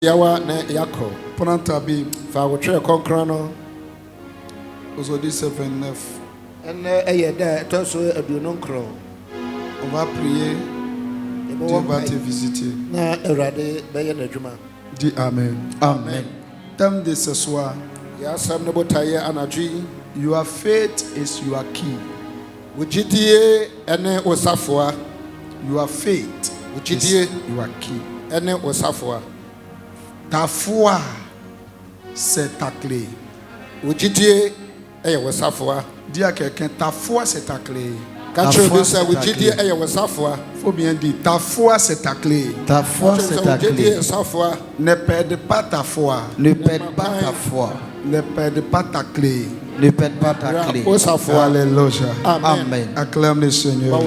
Yawa ne yako. Prends ta Bible. Fa konkrano. Aujourd'hui c'est 29. On va prier. Dieu va te visiter. Dis Amen. Amen. Thème de ce soir. Your faith is your key. Your faith is your key. Ta foi, c'est ta clé. Dis à quelqu'un, ta foi, c'est ta clé. Faut bien dire, ta foi, c'est ta clé. Ta foi, c'est ta clé. Ne perde pas ta foi. Ne perde pas ta foi. Ne perde pas ta clé. Ne perde pas ta clé. Alléluia. Amen. Acclame le Seigneur.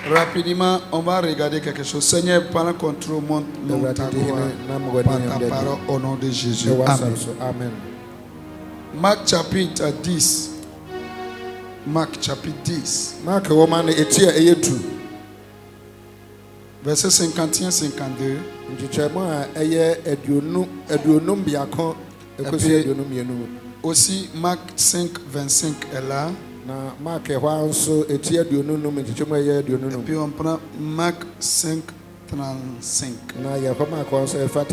Rapidement, on va regarder quelque chose. Seigneur, pendant qu'on te remonte ta gloire par ta parole au nom de Jésus. Amen. Marc chapitre 10. Marc chapitre 10. Verset 51-52. Aussi, Marc 5, 25 est là. Et puis on prend Marc 5, 35.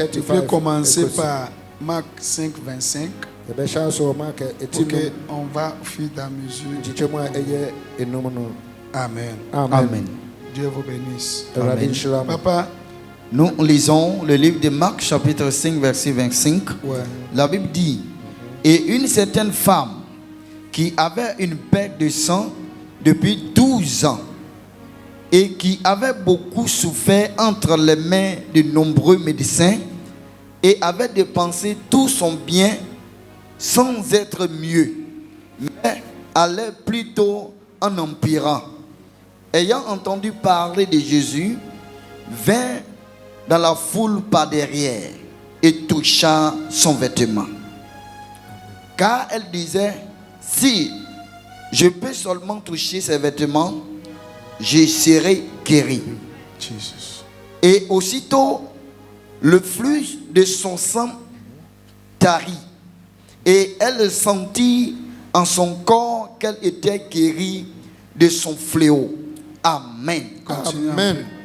Tu peux commencer par Marc 5, 25. Ok, on va au fil de la mesure. Amen. Amen. Dieu vous bénisse. Amen. Papa, nous lisons le livre de Marc, chapitre 5, verset 25. Ouais. La Bible dit: et une certaine femme qui avait une perte de sang depuis 12 ans et qui avait beaucoup souffert entre les mains de nombreux médecins et avait dépensé tout son bien sans être mieux, mais allait plutôt en empirant. Ayant entendu parler de Jésus, vint dans la foule par derrière et toucha son vêtement. Car elle disait: si je peux seulement toucher ses vêtements, je serai guéri. Jesus. Et aussitôt, le flux de son sang tarit. Et elle sentit en son corps qu'elle était guérie de son fléau. Amen.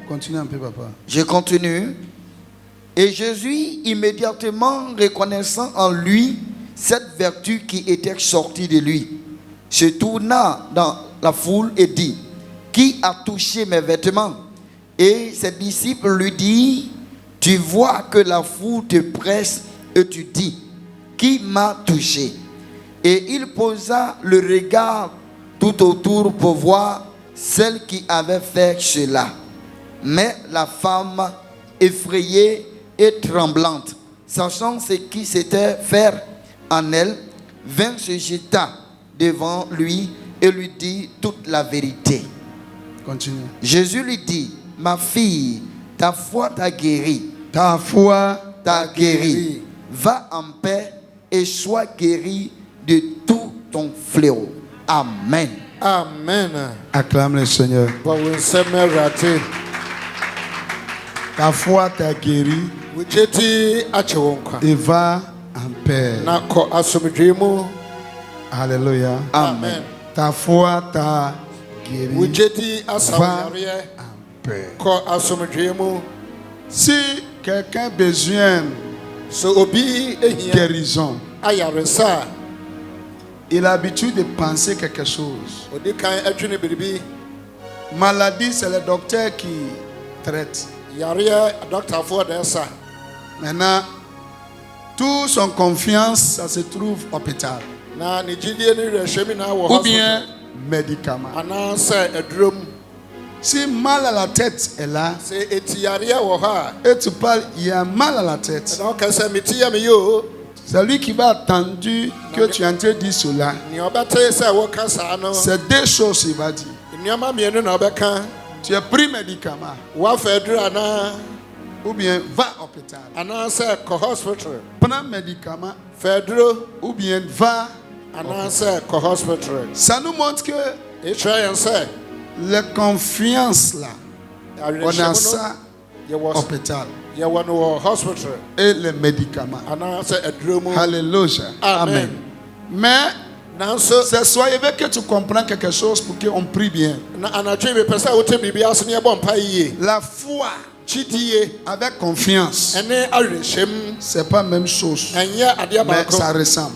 Continue un peu, papa. Je continue. Et Jésus, immédiatement reconnaissant en lui cette vertu qui était sortie de lui, se tourna dans la foule et dit: qui a touché mes vêtements? Et ses disciples lui dirent: tu vois que la foule te presse et tu dis: qui m'a touché? Et il posa le regard tout autour pour voir celle qui avait fait cela. Mais la femme, effrayée et tremblante, sachant ce qui s'était fait en elle, vint se jeta devant lui et lui dit toute la vérité. Continue. Jésus lui dit: ma fille, ta foi t'a guérie. Ta foi t'a guérie. Va en paix et sois guérie de tout ton fléau. Amen. Amen. Acclame le Seigneur. Ta foi t'a guéri. Et va en paix. Alléluia. Amen. Ta foi t'a guéri. Va en paix. Si quelqu'un a besoin de guérison, il a l'habitude de penser quelque chose. Maladie, c'est le docteur qui traite. Maintenant, toute son confiance, ça se trouve à l'hôpital. Ou bien médicaments. Si mal à la tête est là, et tu parles, il y a mal à la tête. C'est lui qui va attendre que tu entres dire cela. C'est deux choses qu'il va dire. Tu as pris médicament. Ou bien va à l'hôpital. Prends médicament. Ou bien va à l'hôpital. Ça nous montre que la confiance là, on a ça hôpital hospital et les médicaments. Alléluia. Amen. Mais ce soir, il veut que tu comprennes quelque chose pour qu'on prie bien. La foi avec confiance, c'est pas la même chose, mais ça ressemble.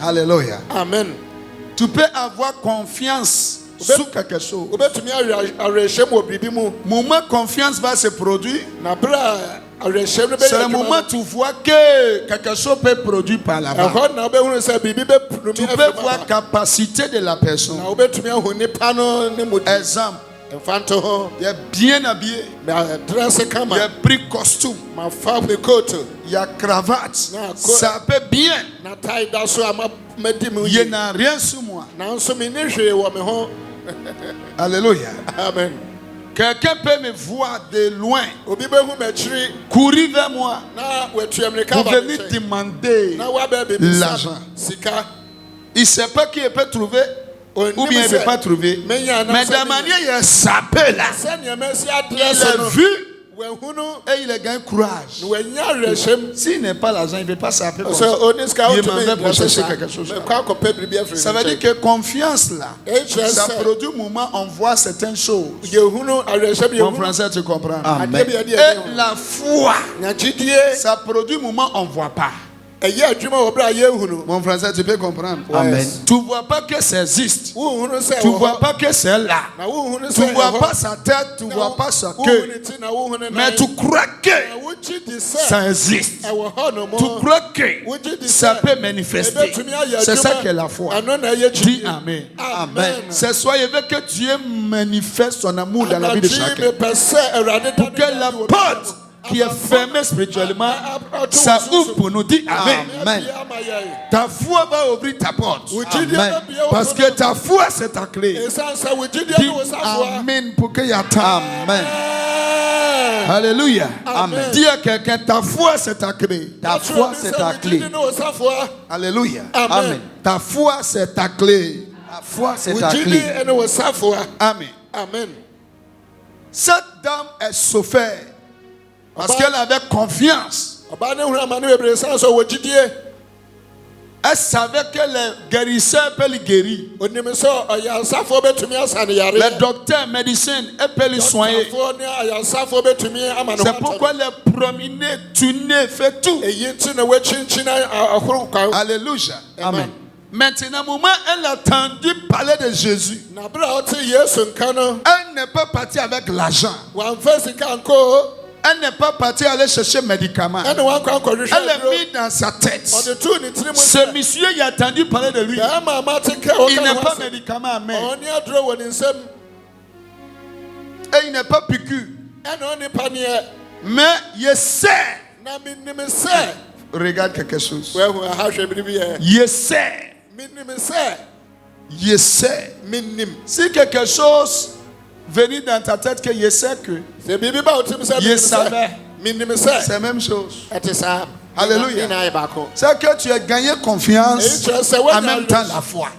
Alléluia. Amen. Tu peux avoir confiance sur quelque chose. Moment confiance va se produire. C'est le moment où tu vois que quelque chose peut être produit par là-bas. Tu peux voir la capacité de la personne. Exemple, il est bien habillé, il a pris costume, il y a cravate, ça peut bien. Il n'a rien sur moi. Alléluia. Amen. Quelqu'un peut me voir de loin, courir vers moi pour venir demander l'argent. Il ne sait pas qui il peut trouver ou bien il ne peut pas trouver. Mais de la manière il est sapé là, il a vu et il a gagné courage. S'il n'est pas l'argent, il ne veut pas saper comme ça. Il m'en veut pour chercher quelque chose. Ça veut dire que confiance là, ça produit au moment où on voit certaines choses. En français, tu comprends. Amen. Et la foi, ça produit au moment où on ne voit pas. Mon français, tu peux comprendre. Amen. Tu ne vois pas que ça existe. Tu ne vois pas que c'est là. Tu ne vois pas sa tête, tu ne vois pas sa queue. Mais tu crois que ça existe. Tu crois que ça peut manifester. C'est ça que la foi. Dis Amen. Amen. Ce soir, il veut que Dieu manifeste son amour dans la vie de chacun. Pour que la porte qui est fermée spirituellement, ça ouvre pour nous. Dis Amen. Amen. Ta foi va ouvrir ta porte. Amen. Parce que ta foi, c'est ta clé. Dis Amen pour qu'il y ait ta. Amen. Alléluia. Amen. Dis à quelqu'un, ta foi, c'est ta clé. Ta foi, c'est ta clé. Alléluia. Amen. Ta foi, c'est ta clé. Ta foi, c'est ta clé. Amen. Amen. Cette dame est sauvée parce qu'elle avait confiance. Elle savait que les guérisseurs peuvent le guérir. Les docteurs, médecins, peuvent le soigner. C'est pourquoi les promenés, tunés, fait tout. Alléluia. Amen. Maintenant, au moment où elle a entendu parler de Jésus, elle n'est pas partie avec l'argent. Elle n'est pas partie aller chercher médicaments. Elle est mise dans sa tête. Ce monsieur, il a entendu parler de lui. Il n'est pas médicament à main. Et il n'est pas piqûre. Mais il sait. Regarde quelque chose. Il sait. Il sait. Si quelque chose venir dans ta tête que je sais que je savais, c'est la même chose. Alléluia. C'est que tu as gagné confiance en même temps la foi.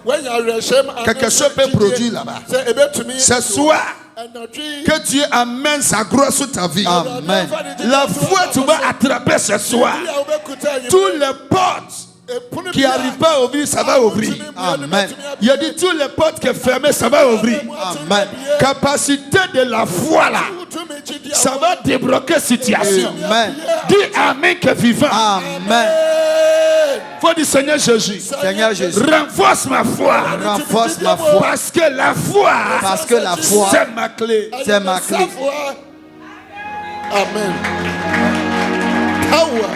Quelque chose peut produire là-bas. Ce soir, que Dieu amène sa gloire sur ta vie. Amen. La foi, tu vas attraper ce soir. Tous les portes qui n'arrivent pas à ouvrir, ça va ouvrir. Amen. Il a dit tous les portes qui sont fermées, ça va ouvrir. Amen. Capacité de la foi là, ça va débloquer situation. Amen. Dis Amen que vivant. Amen. Faut dire Seigneur Jésus. Seigneur Jésus. Renforce ma foi. Renforce ma foi. Parce que la foi. Parce que la foi. C'est ma clé. C'est ma clé. Amen. Power.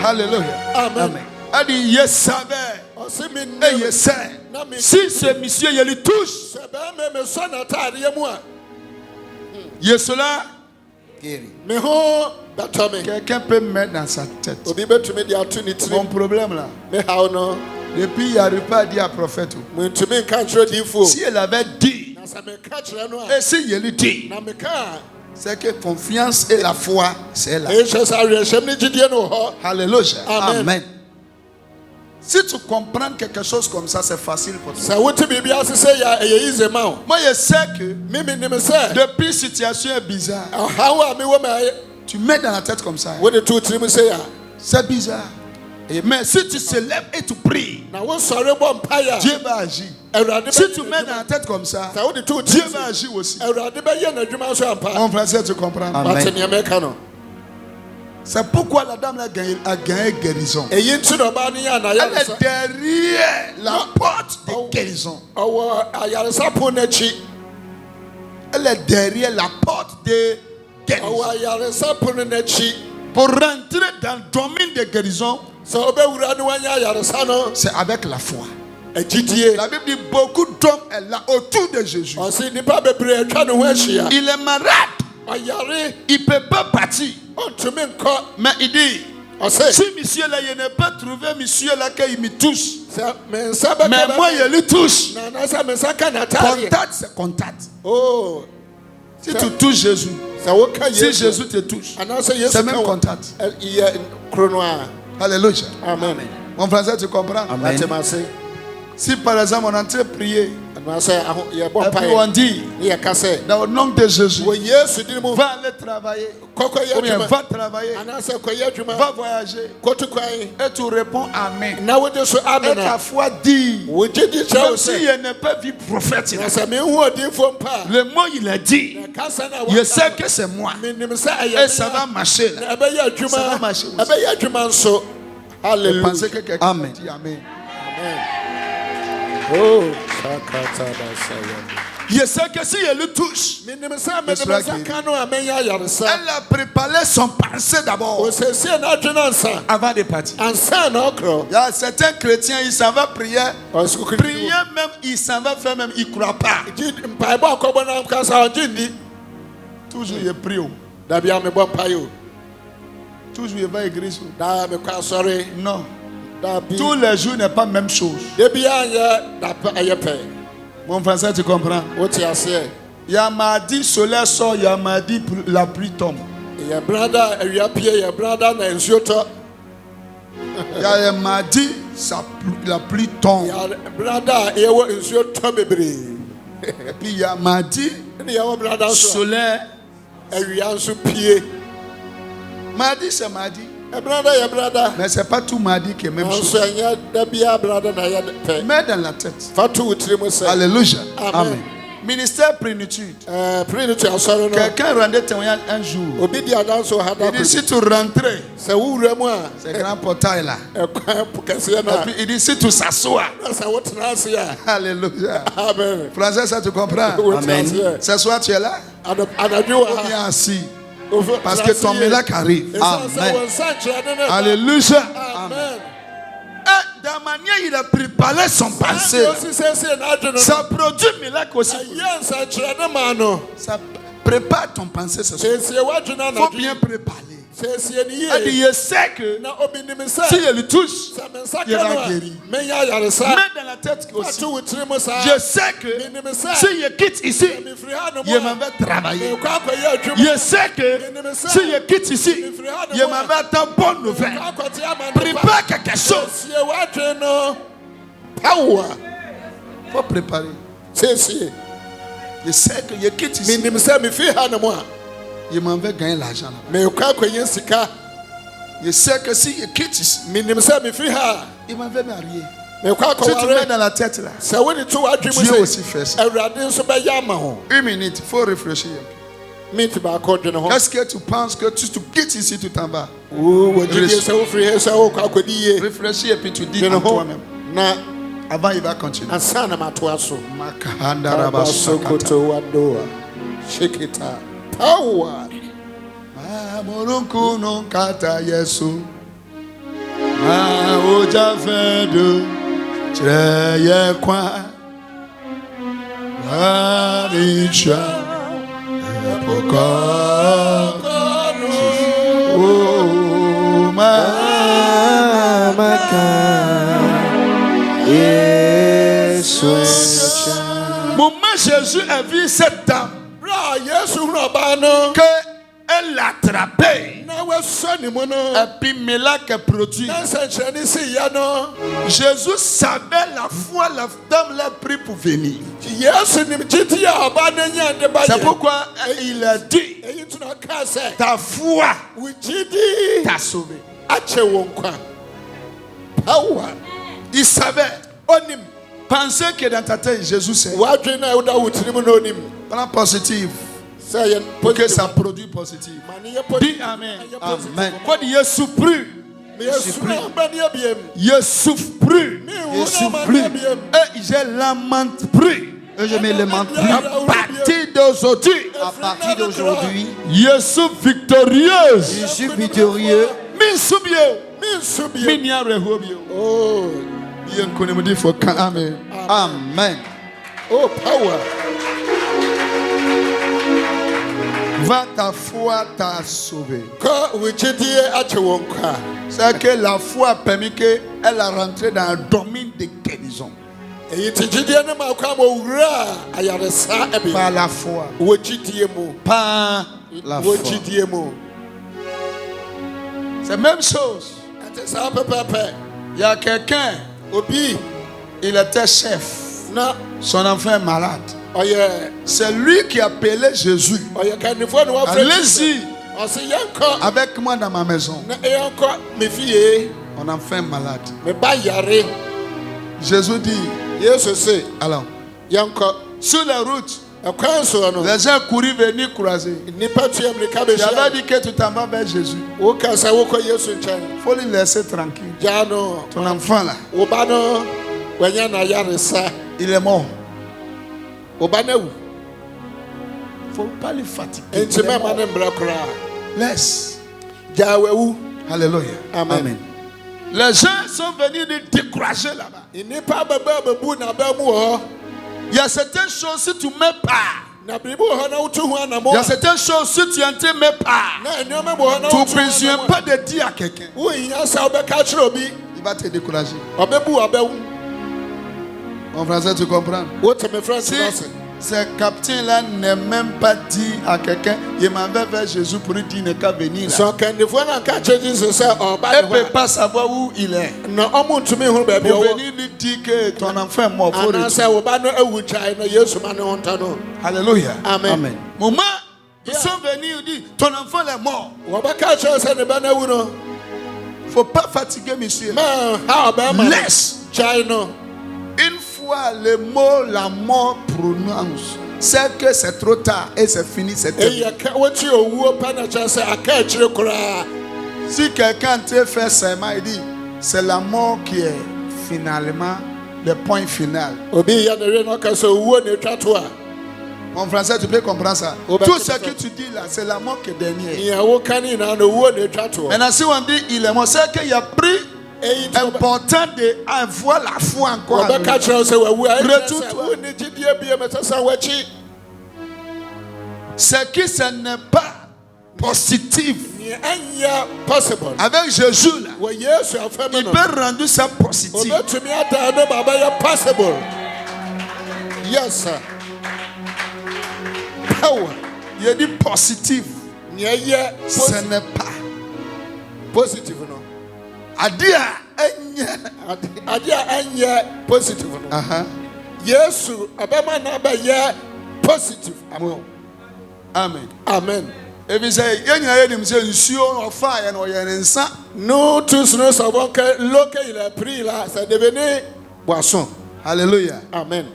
Alléluia. Amen. Elle dit, je savais. Et je sais. Si ce monsieur, il lui touche, il cela. Quelqu'un peut mettre dans sa tête. Mon problème là. Depuis, il n'arrive pas à dire à prophète. Si elle avait dit, et si il lui dit, c'est que confiance et la foi, c'est là. Alléluia. Amen. Amen. Si tu comprends quelque chose comme ça, c'est facile pour toi. Ça wuti bibi asese ya easy ma. Moi, je sais que Mimi ni me say. depuis situation est bizarre, How am I tu mets dans la tête comme ça. What the two three say ya? C'est bizarre. Mais si tu te lèves et tu pries, Na wo sori bo mpaya. Dieu va agir. Si tu mets dans la tête comme ça, Dieu va agir aussi. Mon frère, tu comprends? Amen. C'est pourquoi la dame a gagné guérison. Elle est derrière la porte de guérison. Elle est derrière la porte de guérison. Pour rentrer dans le domaine de guérison, c'est avec la foi. La Bible dit beaucoup d'hommes sont là autour de Jésus. Il est malade. Il ne peut pas partir. Mais il dit, si monsieur là, il n'a pas trouvé monsieur là qu'il me touche. Mais moi, il le touche. Contact, c'est contact. Si tu touches Jésus, si Jésus te touche, c'est même contact. Alléluia. Amen. Mon frère, tu comprends? Amen. Si par exemple on est en train de prier, et puis on dit, dans le nom de Jésus, va aller travailler, ou bien va travailler, va voyager, et tu réponds Amen. Et ta foi dit, même si il n'est pas vu prophète, le mot il a dit, je sais que c'est moi, et ça va marcher là. Ça va marcher aussi. Alléluia. Pensez que quelqu'un dit Amen. Oh, je sais que si elle le touche, elle a préparé son pensée d'abord avant de partir. Il y a certains chrétiens, ils s'en vont prier. Prier même, ils s'en vont faire même, ils ne croient pas. Toujours il prie. Toujours il va à l'église. Non. Tous les jours n'est pas la même chose. Mon frère, tu comprends? Il y a mardi, soleil sort, il y a mardi, la pluie tombe. Il y a mardi, la pluie tombe. Et puis il y a mardi, soleil. Mardi, c'est mardi. Mais ce n'est pas tout mardi qui est même chose. Mets dans la tête. Alléluia. Amen. Ministère plénitude. Quelqu'un rendait témoignage un jour. Il dit si tu rentrais, c'est grand portail là. Et puis il dit si tu s'assois. Alléluia. Amen. Français, ça tu comprends? Amen. Ce soir tu es là. Ou bien assis. Parce que ton miracle arrive. Amen. Alléluia. Amen. Et de manière il a préparé son passé. Ça produit miracle aussi. Ça prépare ton pensée ce soir. Il faut bien préparer. Je sais que si il le touche, il va guérir. Mais dans la tête aussi, je sais que si il quitte ici, il m'en va travailler. Je sais que si il quitte ici, il m'en va attendre bonne nouvelle. Prépare quelque chose. Il faut préparer. Je sais que je quitte ici. Il m'en veut gagner l'argent. Je sais que si il quitte ici, il m'en veut marier. Si tu mets dans la tête là, Dieu aussi fait ça. Une minute, il faut réfléchir. Est-ce que tu penses que tu quittes ici, tu t'en vas? Réfléchis et puis tu dis à toi-même. Avant, il va continuer. Power. Amorunku no kata Yesu. Ma oja fedo cheye kwa. Ma bicha epoka. Oh ma maka Yesu. Moment Jésus a vu cette dame. Que et l'attraper. na w'asɔ ne mu no Et puis miracle produit. na nsɛnkyerɛnne si yɛ no Jésus savait la foi la dame l'a pris pour venir. Yesu nim gyidi a ɔbaa no nya de ba C'est yɛ pourquoi il a dit, eyi nti na ɔkaa sɛ ta foi wo gyidi t'a sauvé. akyɛ wo nkwa power Il savait. onim Pensez que dans ta tête, Jésus sait. wadwe na woda wo tirim na onim Plan positif. sɛ yɛ Pour que ça produise positif. ma ne yɛ Dis Amen. Amen. Quoi dit, il souffre. Yesu na ɔbɛ ne abiem Il souffre. ne wu na ɔbɛ ne abiem Et je lamente plus. Et je me lamente plus. À partir d'aujourd'hui, À partir d'aujourd'hui, je suis victorieuse. je suis victorieux. Min subio. mi nso biem Min ya rehobio. oh Bien qu'on me dit faut quand Amen. Amen. oh power Va ta foi t'a sauvé. kɔ wo gyidi akyɛ wo nkwa C'est que la foi a permis qu'elle a rentré dans un domaine de guérison. eyi ti gyidi ne ma kɔ ama owura a ayaresa Par ɛbi la foi. wo gyidi mu Par La wo foi. gyidi mu c'est la même chose. ɛte saa pɛpɛɛpɛ Il y a quelqu'un, obi il était chef. na Son enfant est malade. ɔyɛ C'est lui qui a appelé Jésus. ɔyɛ kannifoɔ ne wɔfrɛ Allez-y ɔsi yɛnkɔ avec moi dans ma maison. na yɛnkɔ me fie Mon enfant est malade. me ba yare Jésus dit, Yesu se allons. yɛnkɔ Sur la route, ɛkwan so no les gens coururent venir croiser. nipa tua mirika J'avais bɛhyia dit que tu t'en vas vers Jésus. woka sɛ wokɔ Yesu nkyɛn Il faut le laisser tranquille. gyaa no Ton enfant là, wo ba no wanya na yaresa il est mort. wo ba no awu Il ne faut pas le fatiguer. enti Il est mɛma mort. ne mbrɛ koraa Laisse. gyaa wawu Alléluia. amen Les gens sont venus nous décourager là-bas. nnipa bɛbɛ bɛbu n'aba mu wɔ hɔ Il y a certaines choses, si tu ne mets pas, na biribi wɔ hɔ na woto ho anamo il y a certaines choses, si tu ne mets pas, na nneɛma wɔ hɔ na tu ne woto ho présumes anamo pas de dire à quelqu'un. wohia sɛ wobɛka kyerɛ obi Il va te décourager. ɔbɛbu ɔbɛwu En français, tu comprends? wote me frɛ Si nti no ce capitaine-là n'est même pas dit à quelqu'un, il m'en va vers Jésus pour lui dire ne qu'à venir sɛ là. ɔkandifoɔ no anka kyerɛ Jesus sɛ ɔba Elle ne ne hɔ peut pas savoir où il est. a na ɔmo ntumi hu baabi Pour ɔwɔ venir lui dire que ton enfant est mort. Faut le dire. anaasɛ wo ba no awu kyae na Yesu ma ne ho ntɔ no Alléluia. amen Amen. Moment, ils sont venus, ils disent ton enfant est mort. wɔbɛka kyerɛ sɛ ne ba no awu no Il ne faut pas fatiguer monsieur. ma ha ɔbɛrima no Laisse. kyae no Une fois le mot la mort prononce, c'est que c'est trop tard et c'est fini, c'est terminé. ɛyɛ ka wɔkyi owuo pɛ na kyerɛ sɛ aka akyire koraa Si quelqu'un te fait serment, il dit c'est la mort qui est finalement le point final. obi yɛ ne wie na ɔka sɛ owuo na ɛtwa to a En français, tu peux comprendre ça. Oh, ben, Tout c'est ce ça. que tu dis là, c'est la mort qui est dernière. nea woka ne nyinaa na owuo na ɛtwa to Maintenant, si on dit il est mort, c'est qu'il y a pris ɛyi nti important d'avoir la foi encore. à wɔbɛka nous. kyerɛ wo sɛ wawu a ɛkyerɛ sɛ Retour-toi. wonni gyidie bie mɛsɛ sɛ wɔakyi C'est que ce n'est pas positif. nea ɛnyɛ possible Avec Jésus là, wɔ Yesu afɛ mu il no peut rendre ça positif. obɛtumi adaa ne ma bɛyɛ possible yes sir power Il dit positif. nea ɛyɛ Ce n'est pas. positive no Adia. ade a ɛnyɛ positive no Uh-huh. Yesu ɔbɛma na bɛyɛ positive ama wo. Amen. amen If you say, you say, nsuo ɔfa yɛ no ɔyɛ ne nsa. nous tous nous savons que l'eau qu'il a pris là c'est devenu boisson Alléluia. amen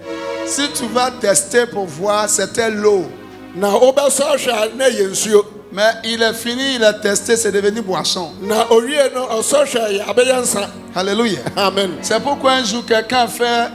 Si tu vas tester pour voir, c'était l'eau. na wobɛsɔ hwɛ a na ɛyɛ nsuo Mais il est fini, il a testé, c'est devenu boisson. na owie no ɔsɔ hwɛ yɛ abɛyɛ nsa Alléluia. amen C'est pourquoi un jour quelqu'un fait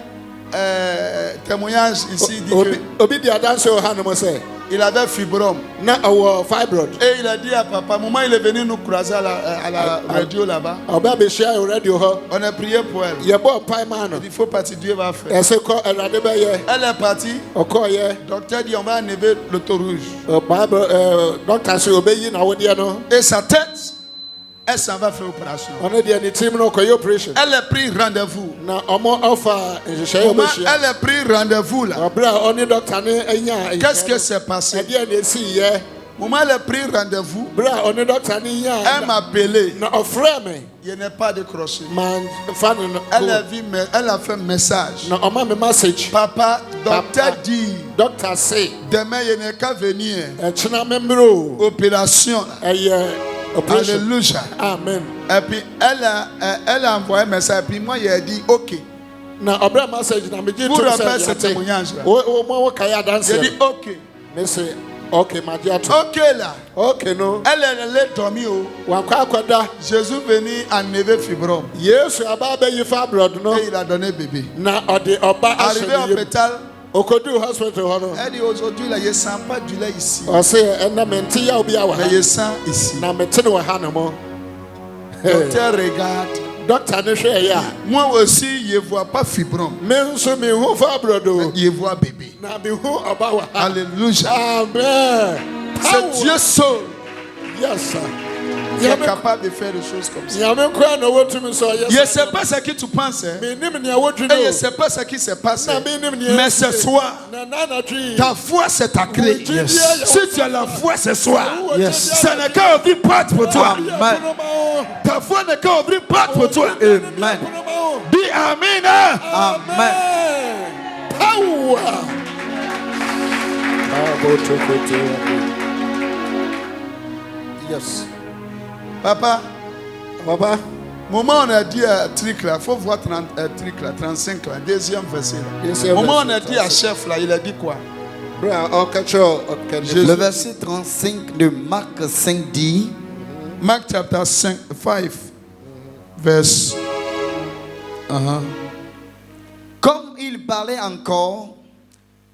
témoignage ici, dit que obi di adanse wɔ hanom sɛ il avait fibrome. na ɔwɔ fibroid Et il a dit à papa, maman, il est venu nous croiser à la radio là-bas. ɔbɛ abɛhyia yɛ radio hɔ On a prié pour elle. yɛbɔ mpae maa no Il faut partir, Dieu va faire. ɛsɛ kɔ awurade bɛyɛ Elle est partie. ɔkɔɔyɛ Docteur dit, on va enlever l'auto rouge. dɔkta sɛ obɛyi n'awodeɛ no Et sa tête, elle s'en va faire opération. ɔno deɛ ne tirim no ɔkɔyɛ operation Elle a pris rendez-vous. na ɔmo ɔfa nhyehyɛeɛ Comment ɔbɛhyia elle a pris rendez-vous là? ɔberɛ a ɔne dɔkta ne anya Qu'est-ce qui s'est passé? ɛdeɛ na ɛsii yɛ Moment elle a pris rendez-vous. Bra on docteur ni ya. Elle m'a appelé. Na offre me. Il n'est pas décroché. Man fan no. Elle a fait un message. Na on m'a message. Papa, docteur dit. Docteur say. Demain il n'est qu'à venir. China membro. Opération. Alléluia. Amen. Et puis elle a envoyé un message. Et puis moi il a dit OK. Na obra message na me dit tout ça. Ce témoignage là. Moi kaya danse. Il dit OK. Mais c'est OK ma dia tout. OK là. OK non. Elle est dormie au. Wa kwa akoda. Jésus venu enlever fibrome. Yesu aba be yifa blood no. Et il a donné bébé. Na ode oba arrivé à l'hôpital. Okodu hospital hono. Elle dit aujourd'hui là, il sent pas du lait ici. On sait en menti ya obi awa. Mais il sent ici. Na meti no ha no mo. Docteur regarde. Docteur ne hwe ya. Moi aussi, je vois pas fibrome. Me so me hu fa blodo. Je vois bébé. Na me hu oba wa. Alléluia. Amen. C'est Dieu seul. Yes sir. Il est capable de faire des choses comme ça. Je ne sais pas ce que tu penses. Et je ne sais pas ce qui s'est passé. Mais ce soir, ta foi c'est ta clé. Yes. Si tu as la foi ce soir, ça n'est qu'à ouvrir porte pour toi. Amen. Ta foi n'est qu'à ouvrir porte pour toi. Amen. Dis Amen. Amen. Power. Yes. Papa, moment on a dit à truc là, il faut voir 35 là, deuxième verset là. Moment on a dit à chef là, il a dit quoi? Le verset 35 de Marc 5 dit, Marc chapter 5, verse. Comme il parlait encore,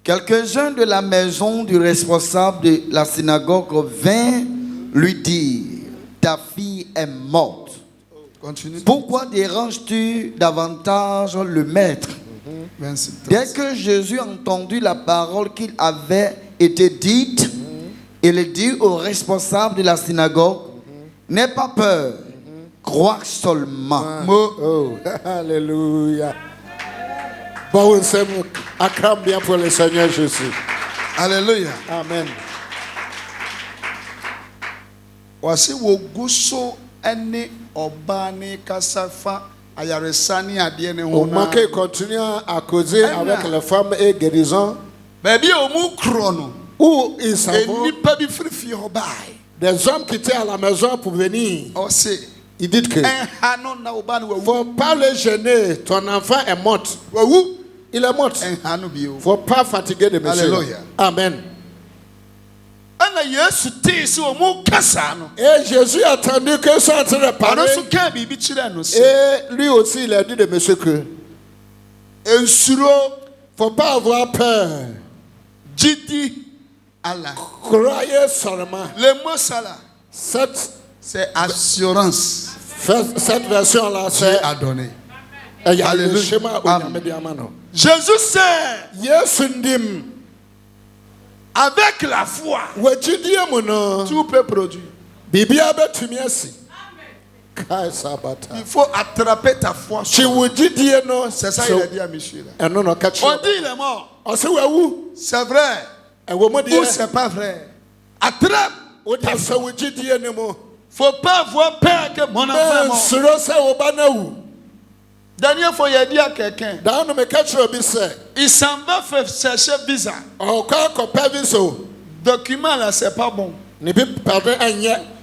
quelques-uns de la maison du responsable de la synagogue vinrent lui dire, ta fille est morte. Continue. Pourquoi déranges-tu davantage le maître? Dès que Jésus entendu la parole qu'il avait été dite, il dit au responsable de la synagogue, n'aie pas peur, crois seulement. Oh, alléluia. Bon, c'est acclame bien pour le Seigneur Jésus. Alléluia. Amen. Voici wo guso ene obani kasafa ayaresani adie ne ho. On marque continue à causer avec les femmes et guérison. Baby omu krono. Où ils s'en vont. Nipa bi frifi obai. Des hommes qui étaient à la maison pour venir. Oh c'est. Il dit que faut pas le gêner. Ton enfant est mort. Il est mort. Faut pas fatiguer de monsieur. Alléluia. Amen. Et Jésus a attendu que ça entre de parler. Et lui aussi il a dit de monsieur que faut pas avoir peur. Croyez seulement. Le mot ça là, c'est assurance. Cette version là c'est à donner. Alléluia. Jésus sait. Yesu ndim. Avec la foi, tout peut produire. Il faut attraper ta foi. C'est ça qu'il a dit à monsieur. On dit il est mort. C'est vrai. Ou c'est pas vrai. Attrape ta foi. Faut pas avoir peur que mon enfant est mort. Dernière fois, il a dit à quelqu'un, il s'en va faire chercher visa. Document là, c'est pas bon.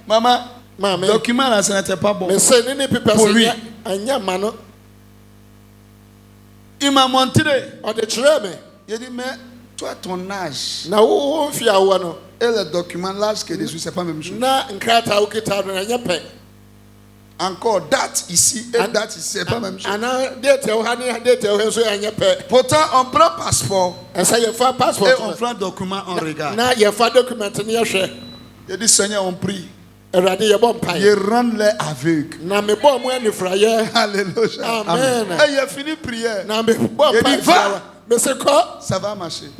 Maman, document là, ce n'était pas bon. Pour lui. Il m'a montré. Il a dit, mais toi, ton âge. Et le document, l'âge que Jésus, c'est pas la même chose. Encore date ici et date ici, c'est pas la même chose. Pourtant, on prend passeport et on prend document, on regarde. Il dit, Seigneur, on prie. Il rend les aveugles. Alléluia. Amen. Et il a fini de prier. Il dit, va. Ça va marcher.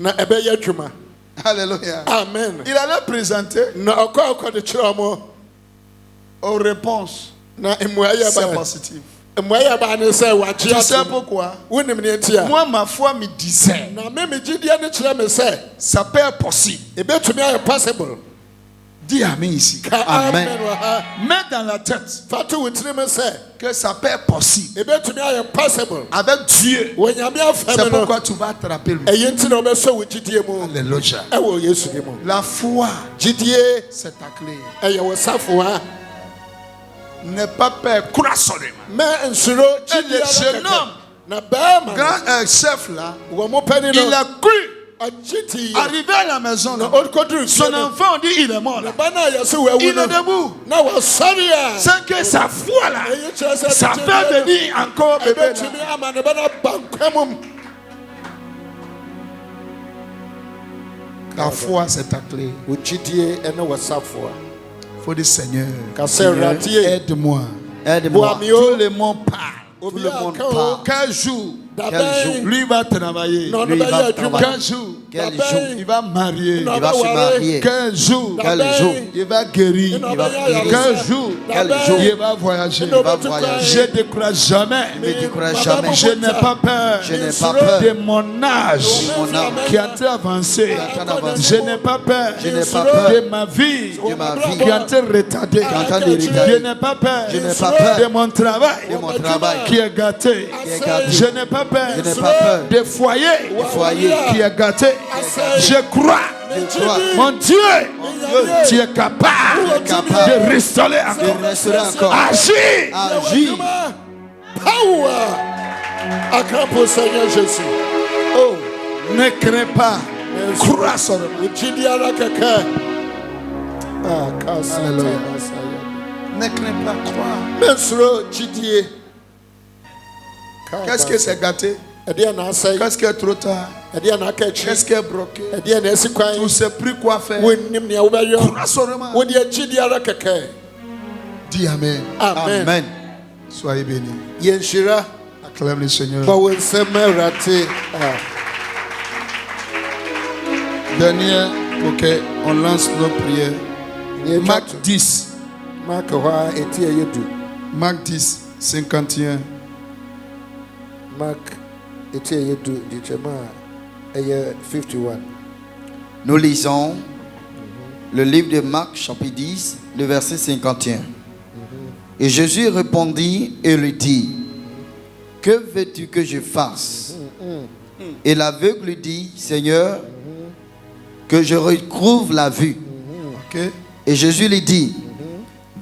Alléluia. Amen. Il allait présenter aux réponses. C'est positif. Tu sais pourquoi? Moi, ma foi me disait, ça peut être possible. Dis amen ici. Amen. Mets dans la tête que ça peut être possible. Avec Dieu. C'est pourquoi tu vas attraper lui. Alléluia. La foi, c'est ta clé. N'est pas peur, crois seulement. Et le jeune homme, grand chef là, il a cru. Arrivé à la maison, là, son enfant dit il est mort. Là. Il est debout. C'est que sa foi là, ça fait venir encore bébé là. La foi c'est ta clé. Faut dire Seigneur, aide-moi. Aide-moi. Tout le monde parle. Tout le monde parle. Quel jour? Lui va travailler. Lui va travailler. Quel jour? Quel jour? Il va marier. Il va se marier. Quel jour? Quel jour? Il va guérir. Il va guérir. Quel jour? Quel jour? Il va voyager. Il va voyager. Je ne décourage jamais. Ne décourage jamais. Je n'ai pas peur. Je n'ai pas peur de mon âge qui est en train d'avancer. Je n'ai pas peur. Je n'ai pas peur de ma vie qui est en train de retarder. Je n'ai pas peur. Je n'ai pas peur de mon travail qui est gâté. Je n'ai pas peur. Je n'ai pas peur de foyer qui est gâté. Je crois. Mon Dieu, tu es capable de restaurer encore. Agis. Agis. Power. Acclamons au Seigneur Jésus. Oh, ne crains pas. Crois seulement. Alléluia. Ne crains pas, crois. Qu'est-ce que c'est gâté? Qu'est-ce qui est trop tard? Qu'est-ce qui est bloqué? Tu ne sais plus quoi faire. Crois seulement. Dis Amen. Amen. Soyez bénis. Acclame le Seigneur. Dernier, pour qu'on lance nos prières. Marc 10. Marc 10, 51. Marc 51. Nous lisons le livre de Marc, chapitre 10, le verset 51. Et Jésus répondit et lui dit, que veux-tu que je fasse? Et l'aveugle lui dit, Seigneur, que je retrouve la vue. Et Jésus lui dit,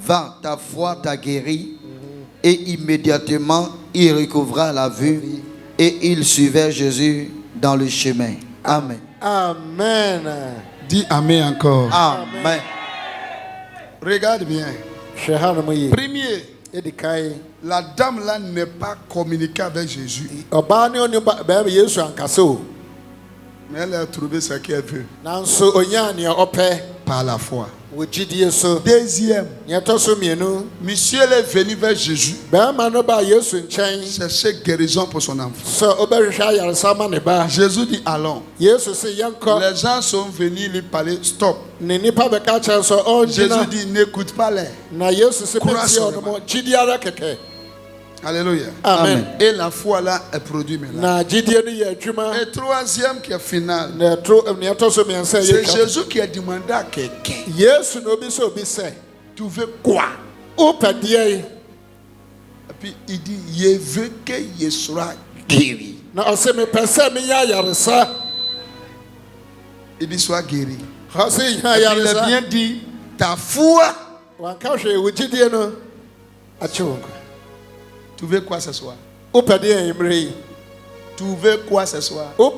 va, ta foi t'a guéri. Et immédiatement, il recouvra la vue et il suivait Jésus dans le chemin. Amen. Amen. Dis Amen encore. Amen. Regarde bien. Premier, la dame là n'est pas communiquée avec Jésus. Mais elle a trouvé ce qu'elle veut. Par la foi. Deuxième, monsieur est venu vers Jésus chercher guérison pour son enfant. Jésus dit allons. Les gens sont venus lui parler stop. Jésus dit n'écoute pas les. Alléluia. Amen. Et la foi là est produite maintenant. Et troisième qui est final, c'est Jésus qui a demandé à quelqu'un, tu veux quoi? Et puis il dit, je veux que je sois guéri. Il dit, sois guéri. Il a bien dit, ta foi. Tu veux quoi ce soir? Tu veux quoi ce soir? On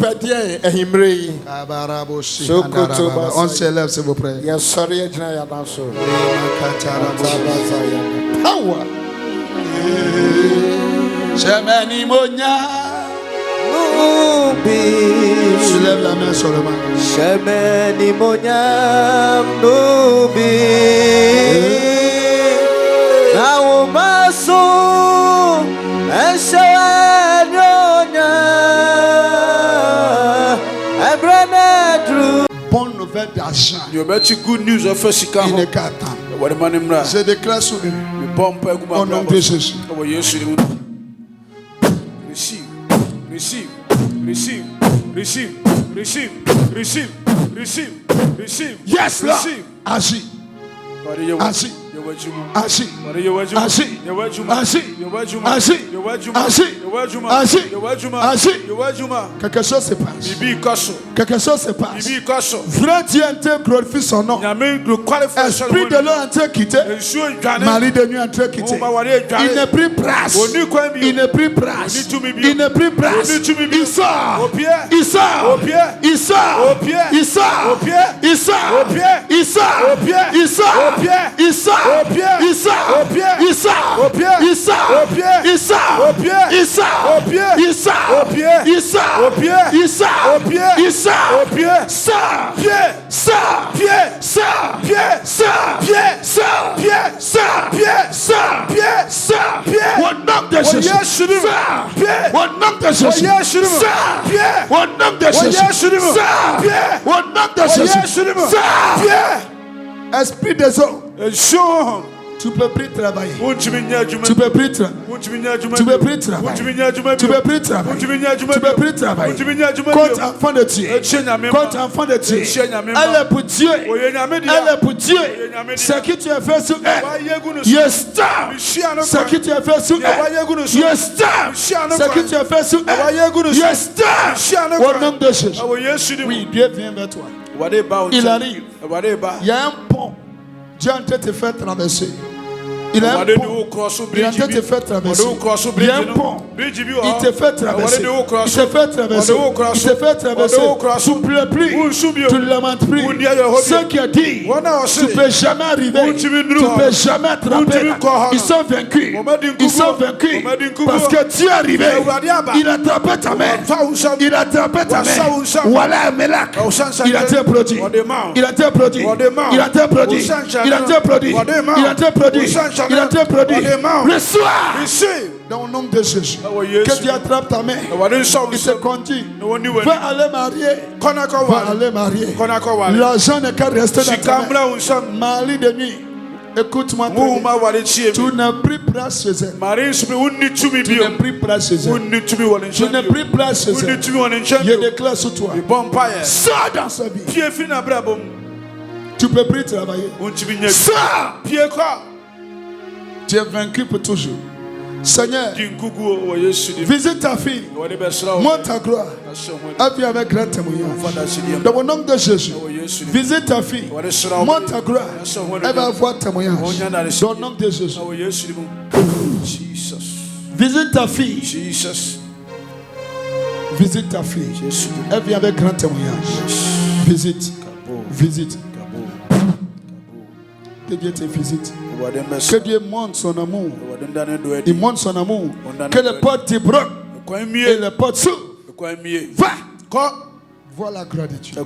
se lève s'il vous plaît. Power. Tu lèves la main seulement. Bonne nouvelle d'argent. Good news of Il n'est qu'à attendre. Je déclare sur lui. Au nom de Jésus. Receive, receive, receive, receive, receive, receive, receive, receive. Yes, Lord. Receive. Agis. Ashi. Ashi. Ashi. Ashi. Ashi. Ashi. Quelque chose se passe. Quelque chose se passe. Vrai Dieu en train de glorifier son nom. Esprit de l'eau en train de quitter. Mari de nuit en train de quitter. Il ne prit place. Il ne prit place. Il ne prit place. Il sort. Il sort. Il sort. Il sort. Il sort. Il sort. Il sort. Il sort. Il sort. Il sort. Il sort. Il sort. Il sort. Il sort. Il sort. Il sort. Il sort. Sort. Sort. Sort. Sort. Sort. Au nom de Jésus. Au nom de Jésus. Au nom de Jésus. Au nom de Jésus. Esprit des eaux. Tu peux plus travailler. Tu peux plus travailler. Tu peux plus travailler. Tu peux plus travailler. Tu peux plus travailler. Contre enfant de Dieu. Contre enfant de Dieu. Elle est pour Dieu. Elle est pour Dieu. Ce que tu as fait sur elle. You stop. Ce que tu as fait sur elle. You stop. Ce que tu as fait sur elle. You stop. Au nom de Jésus. Oui, Dieu vient vers toi. Il arrive. Il y a un pont. Dieu est en train de te faire traverser. Il a un pont. Il est en train de te faire traverser. Il y a un pont. Il te fait traverser. Il te fait traverser. Il te fait traverser. Tu ne pleures plus. Tu ne lamentes plus. Ceux qui ont dit, tu ne peux jamais arriver. Tu ne peux jamais attraper. Ils sont vaincus. Ils sont vaincus. Parce que Dieu est arrivé. Il a attrapé ta main. Il a attrapé ta main. Voilà Melak. Il a été produit. Il a été produit. Il a été produit. Il a été produit. Il a été produit. Il a été produit. Reçois. Dans le nom de Jésus. Que Dieu attrape ta main. Il te conduit. Va aller marier. Va aller marier. L'argent n'est qu'à rester dans ta main. Mari de nuit. Écoute-moi très bien. Tu n'as pris place chez elle. Tu n'as pris place chez elle. Tu n'as pris place chez elle. Je déclare sur toi. Sors dans sa vie. Tu peux plus travailler. Sors. Tu es vaincu pour toujours. Seigneur, visite ta fille. Montre ta gloire. Appuie avec grand témoignage. Dans le nom de Jésus, visite ta fille. Montre ta gloire. Elle va avoir témoignage. Dans le nom de Jésus. Visite ta fille. Visite ta fille. Elle vient avec grand témoignage. Visite. Visite. Que Dieu te visite. Que Dieu montre son amour. Il montre son amour. Que les portes te broquent et les portes s'ouvrent. Va. Vois la gloire de Dieu. Dans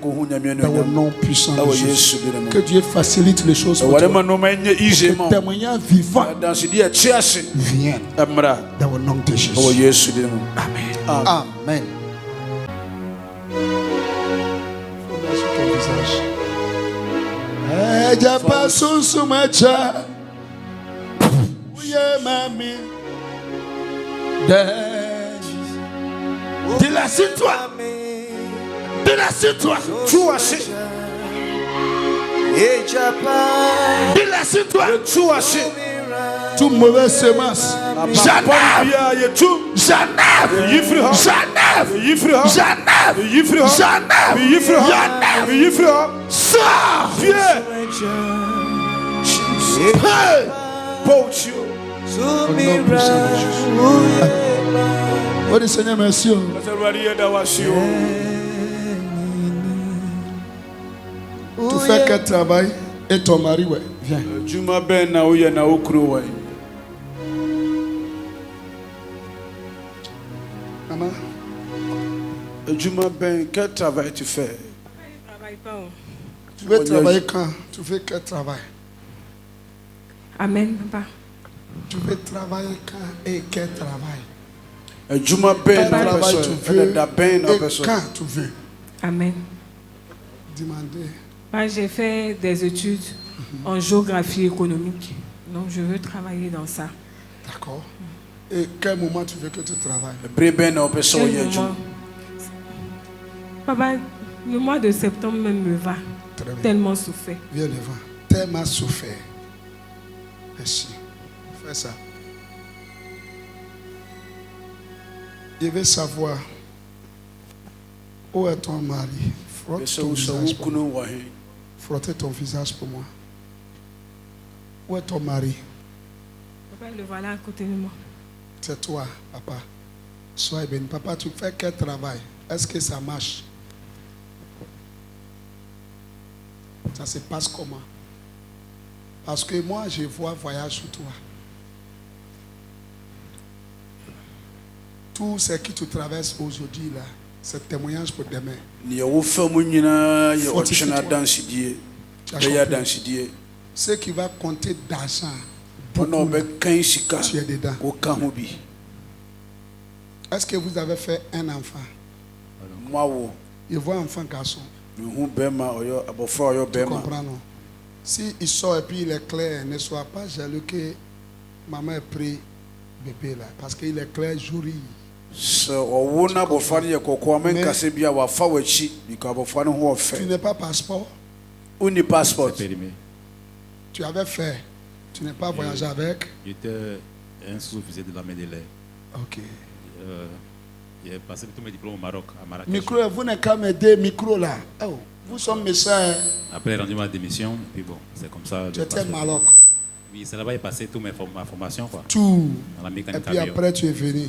le nom puissant de Jésus. Que Dieu facilite les choses pour toi. Que témoignage vivant vienne. Dans le nom de Jésus. Amen. Amen. Eja pasusu macha. Uye mami. Délaisse-toi. Délaisse-toi. Délaisse-toi. Tout mauvais semence. J'enlève. Sors. Oh, le Seigneur, merci. Tu fais quel travail? Et ton mari, ouais, viens. Maman. Quel travail tu fais? Je ne travaille pas. Tu veux travailler quand? Tu fais quel travail? Amen, papa. Tu veux travailler quand et quel travail? Quel travail tu veux et quand tu veux? Amen. Demandez. Moi, j'ai fait des études en géographie économique. Donc, je veux travailler dans ça. D'accord. Et quel moment tu veux que tu travailles? Quel moment? Papa, le mois de septembre même me va. Tellement souffert. Viens devant. tellement souffert. Merci. Fais ça. Je veux savoir où est ton mari. Frotte ton visage pour moi. Frottez ton visage pour moi. Où est ton mari? Papa, le voilà à côté de moi. C'est toi, papa. Sois béni. Papa, tu fais quel travail? Est-ce que ça marche? Ça se passe comment? Parce que moi, je vois voyage sur toi. Tout ce que tu traverses aujourd'hui, là, c'est témoignage pour demain. Ce qui va compter d'argent, beaucoup, tu es dedans. Est-ce que vous avez fait un enfant? Il voit un enfant garçon. Tu comprends, non? Si il sort et puis il est clair, ne sois pas jaloux que maman ait pris bébé là. Parce qu'il est clair, jury. Tu n'es pas passeport. Où n'est passeport? Tu avais fait. Tu n'es pas voyagé avec. J'étais un sous-officier de l'armée de l'air. Ok. J'ai passé tous mes diplômes au Maroc, à Marrakech. Micro, vous n'avez qu'à m'aider, micro là. Oh, vous sommes méchants. Après, j'ai rendu ma démission, puis bon, c'est comme ça. Tu étais au Maroc. Oui, c'est là-bas que j'ai passé toute ma formation, quoi. Tout. Dans la mécanique. Et puis après, tu es venu.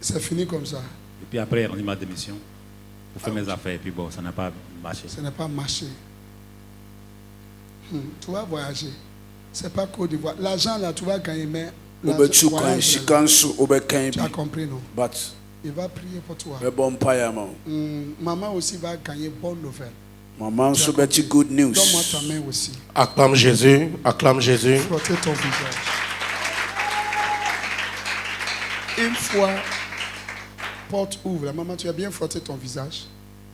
C'est fini comme ça. Et puis après, j'ai rendu ma démission pour faire mes affaires, et puis bon, ça n'a pas marché. Ça n'a pas marché. Tu vas voyager. C'est pas Côte d'Ivoire. L'argent là, tu vas gagner, mais. Tu as compris, non? Il va prier pour toi. Maman aussi va gagner bonne nouvelle. Maman, so better good news. Donne-moi ta main aussi. Acclame Jésus, acclame Jésus. Frottez ton visage. Une fois, porte ouvre. La maman, tu as bien frotté ton visage.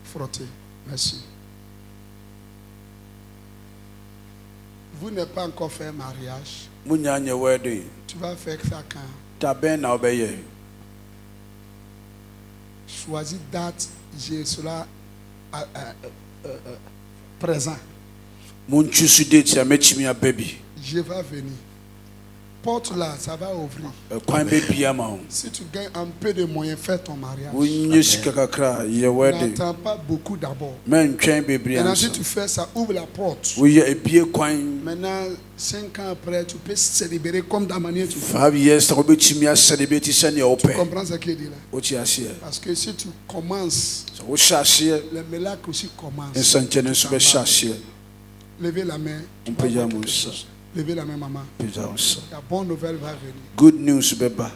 Frottez. Merci. Vous n'avez pas encore fait un mariage. Tu vas faire ça quand? Choisis date, j'ai cela présent. Je vais venir. Porte là, ça va ouvrir. Si tu gagnes un peu de moyens, fais ton mariage. N'attends pas beaucoup d'abord. Maintenant, si tu fais ça, ouvre la porte. Maintenant, 5 ans après, tu peux célébrer comme de la manière que tu fais. Tu comprends ce qu'il dit là? Parce que si tu commences, le miracle aussi commence. Levez la main. Levez la main, maman. La bonne nouvelle va venir. Good news, Beba.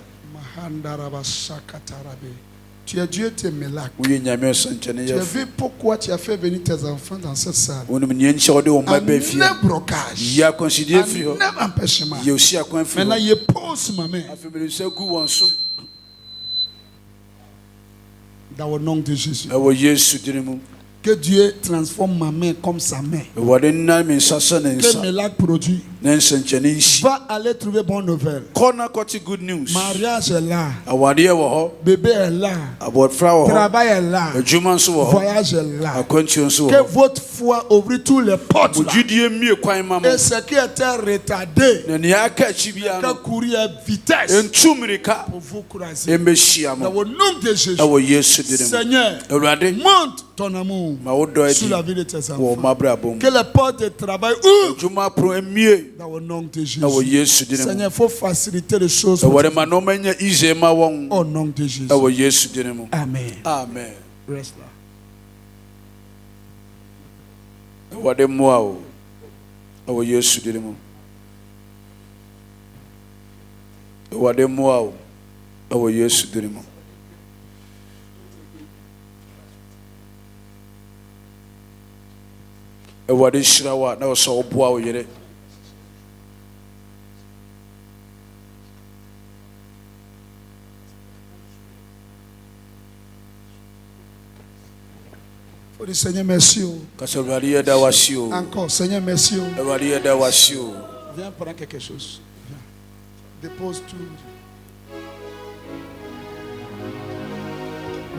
Tu as Dieu tes miracles. Tu as vu pourquoi tu as fait venir tes enfants dans cette salle. Un blocage. Un empêchement. Maintenant, il pose ma main. Dans le nom de Jésus. Que Dieu transforme ma main comme sa main. Que miracle produit. Va aller trouver bonne nouvelle. Mariage est là. Bébé est là. Travail est là. Voyage est là. Que votre foi ouvre tous les portes là. Et ce qui était retardé, que courir à vitesse pour vous croiser. Dans le nom de Jésus. Seigneur, monte ton amour sur la vie de tes enfants. Que les portes de travail ouvrent. Dans le nom de Jésus. Seigneur, il faut faciliter les choses. Au nom de Jésus. Amen. Amen. Reste là. Oh, Seigneur, merci. Encore, Seigneur, merci. Viens prendre quelque chose. Viens. Dépose tout.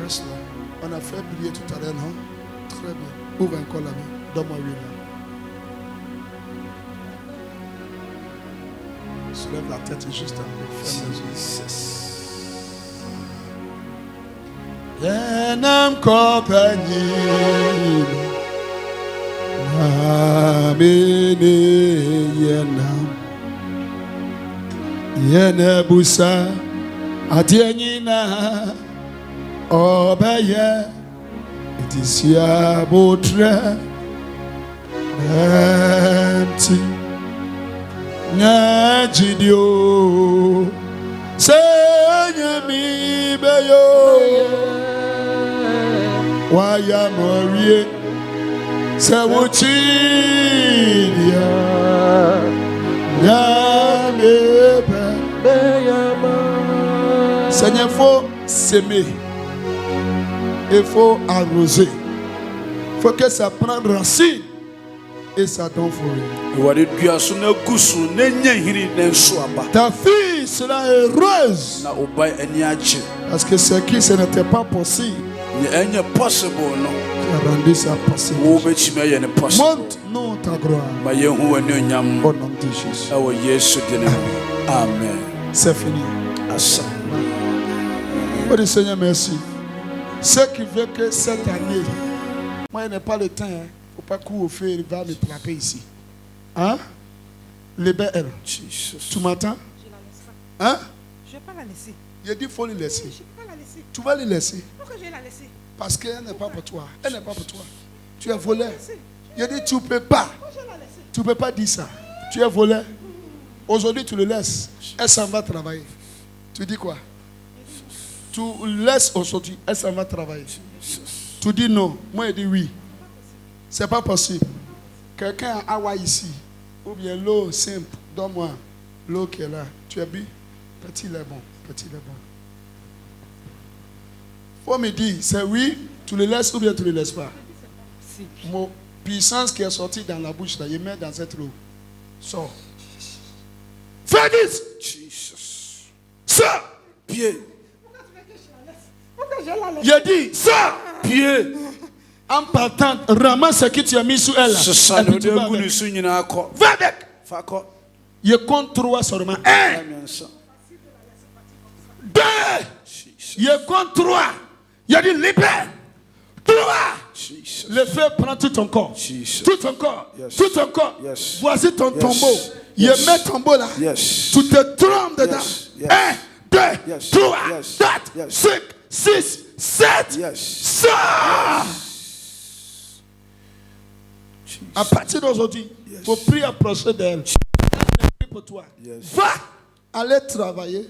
Reste là. On a fait briller tout à l'heure, non? Très bien. Ouvre encore la main. Donne-moi 8 là. Soulève la tête juste un peu. Ferme les yeux. Yenam compagnie. Amene yenam. Yenebusa. Atienina. Obeye. Etisia botre. Empty. Najidio Senyami beyo Waya morie Sewuchidia Nyamebe Beyama Seigneur, faut s'aimer. Il faut arroser. Il faut que ça prenne racine. Et ça donne fruit. Ta fille sera heureuse. Parce que ce qui ce n'était pas possible, tu as rendu ça possible. Montre-nous ta gloire. Au nom de Jésus. Amen. C'est fini. Oh le Seigneur, merci. Ce qui veut que cette année, moi, il n'est pas le temps. Il ne faut pas courir au feu, il va me trapper ici. Hein? Libère-elle. Tu m'entends? Hein? Je ne vais pas la laisser. Il dit qu'il faut le laisser. Je ne vais pas la laisser. Tu vas le laisser. Pourquoi je vais la laisser? Parce qu'elle n'est pas pour toi. Elle n'est pas pour toi. Tu es volé. Il dit tu ne peux pas. Tu ne peux pas dire ça. Tu es volé. Aujourd'hui, tu le laisses. Elle s'en va travailler. Tu dis quoi? Tu laisses aujourd'hui. Elle s'en va travailler. Tu dis non. Moi, je dis oui. C'est pas possible. Quelqu'un a Hawaï ici. Ou bien l'eau simple. Donne-moi l'eau qui est là. Tu as bu? Petit lait bon. Petit lait bon. Faut me dire, c'est oui, tu le laisses ou bien tu ne le laisses pas. Mon puissance qui est sortie dans la bouche, là, il met dans cette eau. Sors. Fais this! Jesus. Sors! Pied. Il dit, sors! Pied. En partant, ramasse ce que tu as mis sous elle. Va avec. Il compte 3 seulement. 1. 2. Il compte 3. Il a dit libère. 3. Le feu prend tout ton corps. Tout ton corps. Tout ton corps. Voici ton tombeau. Il met ton tombeau là. Tu te trompes dedans. 1, 2, 3, 4, 5, 6, 7. Sors. À partir d'aujourd'hui, il faut prier approcher d'elle. Pour toi. Va aller travailler.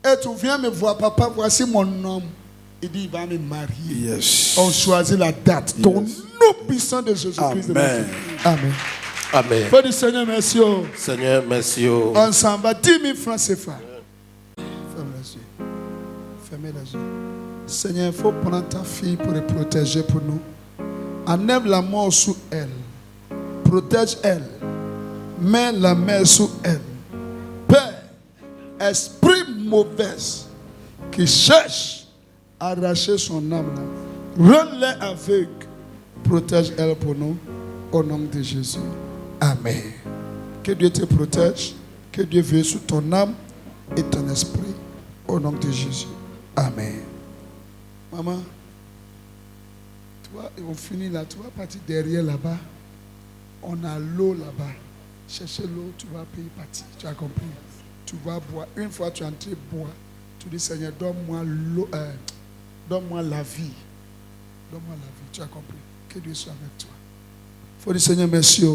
Et tu viens me voir, papa, voici mon homme. Il dit, il va me marier. On choisit la date. Ton nom puissant de Jésus-Christ. Amen. Amen. Amen. Faut du Seigneur, merci. Seigneur, merci. On s'en va. 10 000 francs CFA. Ferme les yeux. Fermez les yeux. Seigneur, il faut prendre ta fille pour la protéger pour nous. Enlève la mort sous elle. Protège-elle. Mets la main sous elle. Père, esprit mauvais qui cherche à arracher son âme là, rends-les aveugle. Protège-elle pour nous. Au nom de Jésus. Amen. Que Dieu te protège. Que Dieu veille sur ton âme et ton esprit. Au nom de Jésus. Amen. Maman, toi, on finit là. Tu vas partir derrière là-bas. On a l'eau là-bas. Chercher l'eau, tu vas payer partir. Tu as compris? Tu vas boire. Une fois tu es entré boire, tu dis Seigneur, donne-moi l'eau, donne-moi la vie. Donne-moi la vie. Tu as compris? Que Dieu soit avec toi. Il faut dire Seigneur, merci.